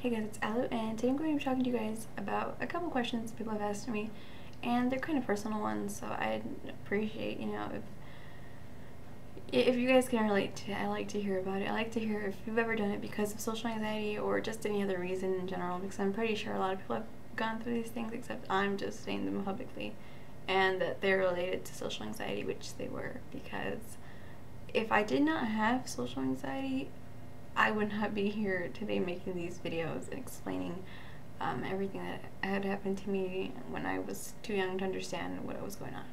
Hey guys, it's Alu, and today I'm going to be talking to you guys about a couple questions people have asked me, and they're kind of personal ones, so I'd appreciate, if you guys can relate to it. I like to hear about it. I like to hear if you've ever done it because of social anxiety or just any other reason in general, because I'm pretty sure a lot of people have gone through these things, except I'm just saying them publicly, and that they're related to social anxiety, which they were, because if I did not have social anxiety, I would not be here today making these videos and explaining everything that had happened to me when I was too young to understand what was going on.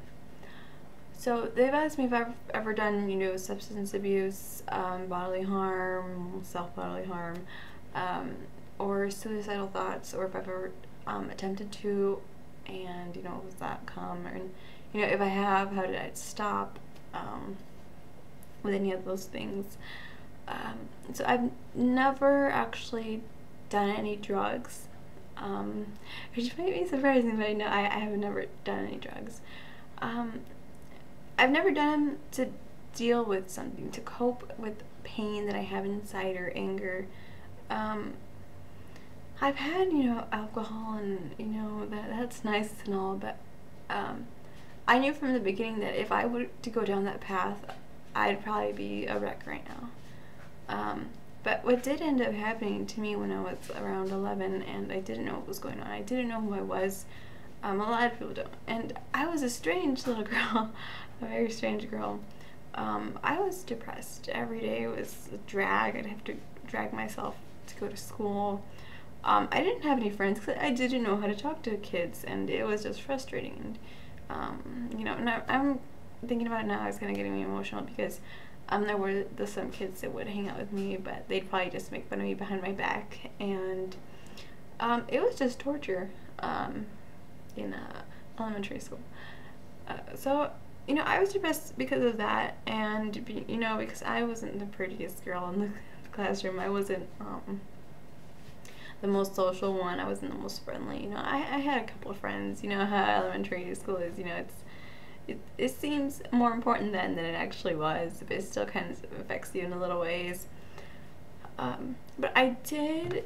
So they've asked me if I've ever done, substance abuse, bodily harm, self-bodily harm, or suicidal thoughts, or if I've ever attempted to, and, was that come, and, if I have, how did I stop with any of those things. So I've never actually done any drugs, which might be surprising, but I have never done any drugs. I've never done them to deal with something, to cope with pain that I have inside or anger. I've had, alcohol, and, that's nice and all, but I knew from the beginning that if I were to go down that path, I'd probably be a wreck right now. But what did end up happening to me when I was around 11 and I didn't know what was going on, I didn't know who I was, a lot of people don't, and I was a strange little girl, a very strange girl. I was depressed. Every day was a drag. I'd have to drag myself to go to school. I didn't have any friends because I didn't know how to talk to kids, and it was just frustrating. And, and I'm thinking about it now, it's kind of getting me emotional because there were some kids that would hang out with me, but they'd probably just make fun of me behind my back, and it was just torture in elementary school. So, I was depressed because of that, and, because I wasn't the prettiest girl in the classroom. I wasn't the most social one. I wasn't the most friendly. I had a couple of friends. You know how elementary school is, it seems more important then than it actually was, but it still kind of affects you in a little ways. But I did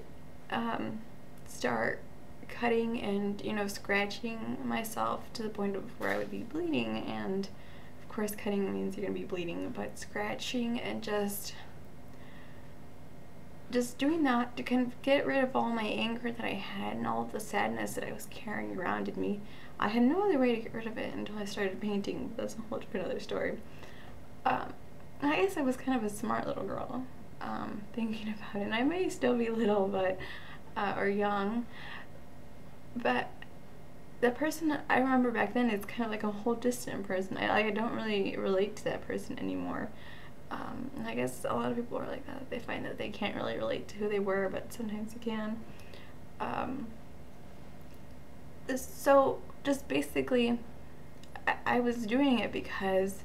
start cutting and, scratching myself to the point of where I would be bleeding, and of course cutting means you're going to be bleeding, but scratching and just doing that to kind of get rid of all my anger that I had and all of the sadness that I was carrying around in me. I had no other way to get rid of it until I started painting. That's a whole different other story. I guess I was kind of a smart little girl, thinking about it. And I may still be little, but or young, but the person I remember back then is kind of like a whole distant person. I don't really relate to that person anymore. And I guess a lot of people are like that. They find that they can't really relate to who they were, but sometimes you can. So just basically, I was doing it because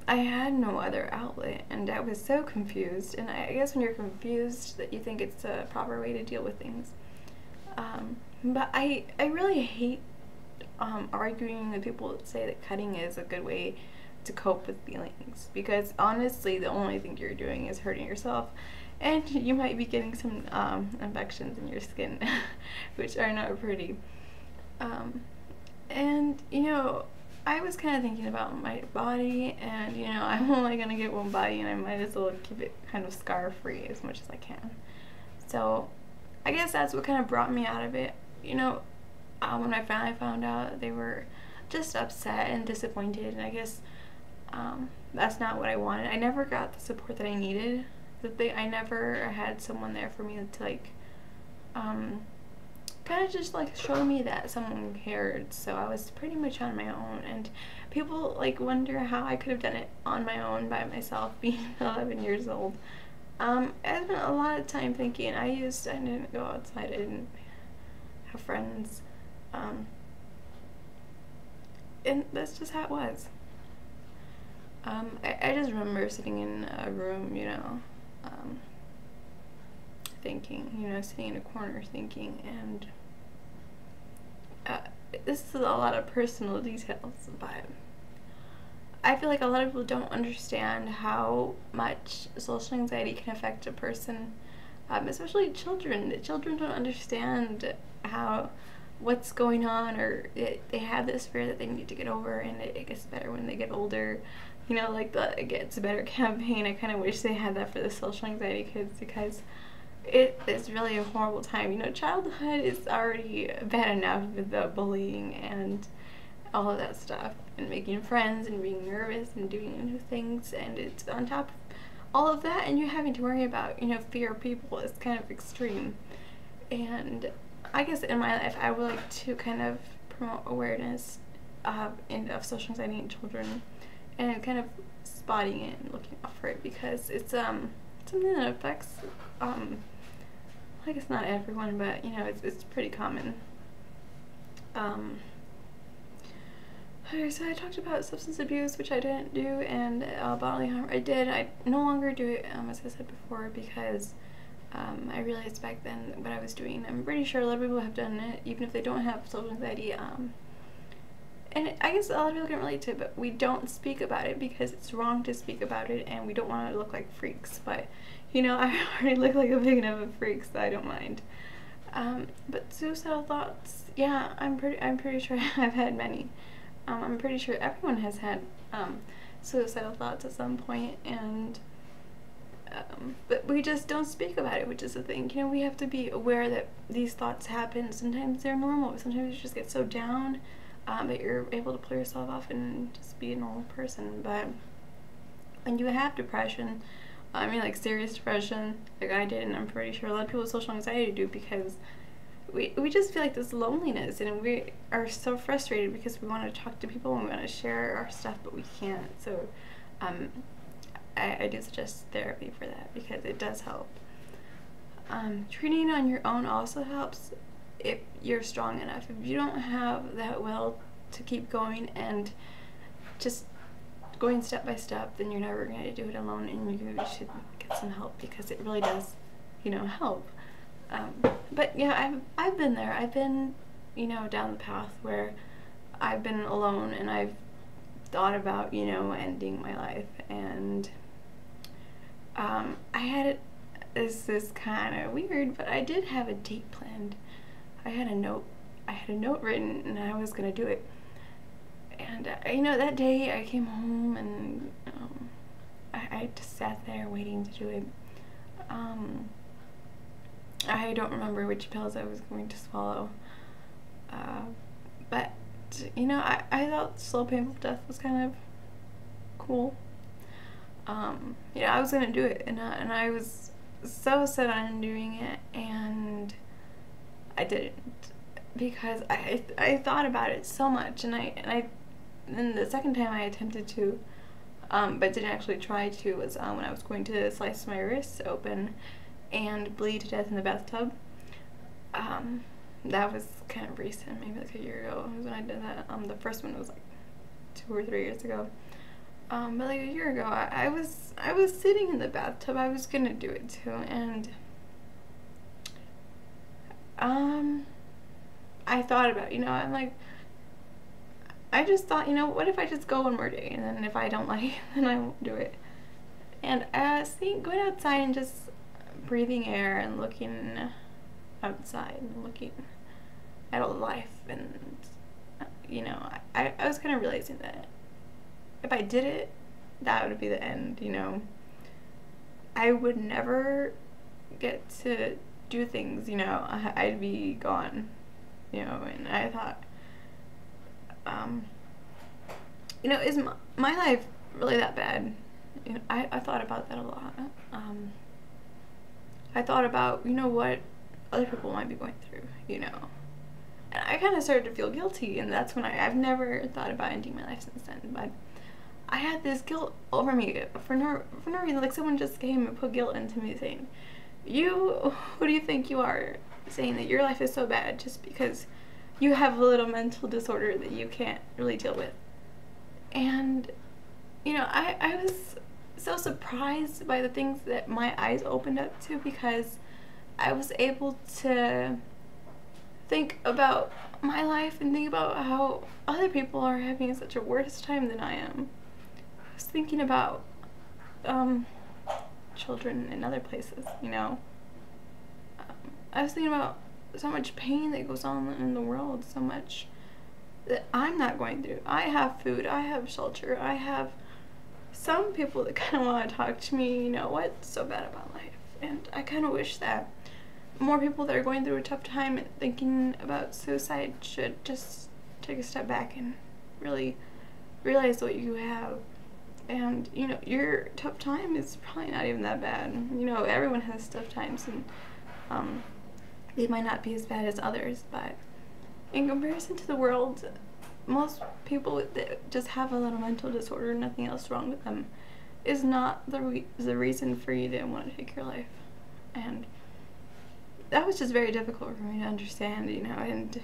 I had no other outlet, and I was so confused. And I guess when you're confused, that you think it's the proper way to deal with things. But I really hate arguing with people that say that cutting is a good way to cope with feelings, because honestly the only thing you're doing is hurting yourself, and you might be getting some infections in your skin which are not pretty. And I was kind of thinking about my body, and I'm only gonna get one body, and I might as well keep it kind of scar free as much as I can. So I guess that's what kind of brought me out of it. When I finally found out, they were just upset and disappointed, and I guess that's not what I wanted. I never got the support that I needed. I never had someone there for me to like kind of just like show me that someone cared. So I was pretty much on my own, and people like wonder how I could have done it on my own by myself being 11 years old. I spent a lot of time thinking. I didn't go outside. I didn't have friends, and that's just how it was. I just remember sitting in a room, thinking, sitting in a corner thinking, and this is a lot of personal details, but I feel like a lot of people don't understand how much social anxiety can affect a person especially children. The children don't understand what's going on, or they have this fear that they need to get over, and it gets better when they get older. You know, like the It Gets Better campaign. I kind of wish they had that for the social anxiety kids, because it is really a horrible time. You know, childhood is already bad enough with the bullying and all of that stuff, and making friends and being nervous and doing new things, and it's on top of all of that, and you having to worry about, you know, fear of people is kind of extreme. And I guess in my life I would like to kind of promote awareness of social anxiety in children, and kind of spotting it and looking out for it, because it's something that affects I guess not everyone, but you know, it's pretty common. Okay, so I talked about substance abuse, which I didn't do, and bodily harm I did. I no longer do it, as I said before, because I realized back then what I was doing. I'm pretty sure a lot of people have done it, even if they don't have social anxiety. And I guess a lot of people can relate to it, but we don't speak about it because it's wrong to speak about it, and we don't want to look like freaks. But you know, I already look like a big enough of a freak, so I don't mind. But suicidal thoughts, yeah, I'm pretty sure I've had many. I'm pretty sure everyone has had suicidal thoughts at some point, and but we just don't speak about it, which is the thing. You know, we have to be aware that these thoughts happen. Sometimes they're normal. Sometimes you just get so down that you're able to pull yourself off and just be a normal person. But when you have depression, I mean, like serious depression, like I did, and I'm pretty sure a lot of people with social anxiety do, because we just feel like this loneliness, and we are so frustrated because we want to talk to people and we want to share our stuff, but we can't. So I do suggest therapy for that, because it does help. Treating on your own also helps if you're strong enough. If you don't have that will to keep going and just going step by step, then you're never going to do it alone, and you should get some help, because it really does, you know, help. But yeah, I've been there. I've been, you know, down the path where I've been alone, and I've thought about, you know, ending my life, and I had it. This is kind of weird, but I did have a date planned. I had a note written, and I was gonna do it. And you know, that day I came home, and I just sat there waiting to do it. I don't remember which pills I was going to swallow, but you know, I thought slow painful death was kind of cool. You know, I was gonna do it, and I was so set on doing it, and I didn't, because I thought about it so much, and then the second time I attempted to, but didn't actually try to, was when I was going to slice my wrists open and bleed to death in the bathtub. That was kind of recent, maybe like a year ago was when I did that. The first one was like 2 or 3 years ago. But like a year ago, I was sitting in the bathtub. I was gonna do it too, and I thought about, you know, I'm like, I just thought, you know, what if I just go one more day, and then if I don't like it, then I won't do it. And going outside and just breathing air and looking outside and looking at all life, and you know, I was kind of realizing that if I did it, that would be the end. You know, I would never get to do things, you know, I'd be gone, you know. And I thought, you know, is my life really that bad? You know, I thought about that a lot. I thought about, you know, what other people might be going through, you know. And I kind of started to feel guilty, and that's when I've never thought about ending my life since then. But I had this guilt over me for no reason. Like, someone just came and put guilt into me, saying, who do you think you are, saying that your life is so bad just because you have a little mental disorder that you can't really deal with. And, you know, I was so surprised by the things that my eyes opened up to, because I was able to think about my life and think about how other people are having such a worse time than I am. I was thinking about children in other places, you know, I was thinking about so much pain that goes on in the world, so much that I'm not going through. I have food, I have shelter, I have some people that kind of want to talk to me, you know, what's so bad about life? And I kind of wish that more people that are going through a tough time and thinking about suicide should just take a step back and really realize what you have. And, you know, your tough time is probably not even that bad. You know, everyone has tough times, and they might not be as bad as others, but in comparison to the world, most people that just have a little mental disorder, nothing else wrong with them, is not the reason for you to want to take your life. And that was just very difficult for me to understand, you know, and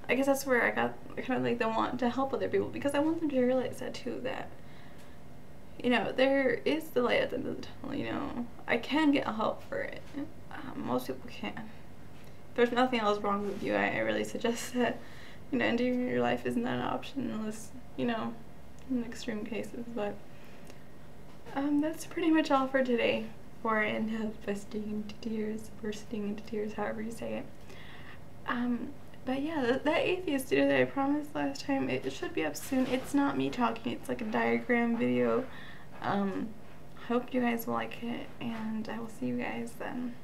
I guess that's where I got kind of like the want to help other people, because I want them to realize that too, that, you know, there is the light at the end of the tunnel, you know. I can get help for it. Most people can. If there's nothing else wrong with you, I really suggest that, you know, ending your life isn't an option unless, you know, in extreme cases. But that's pretty much all for today. For End Health Bursting into tears, however you say it. But yeah, that atheist video that I promised last time, it should be up soon. It's not me talking, it's like a diagram video. Hope you guys will like it, and I will see you guys then.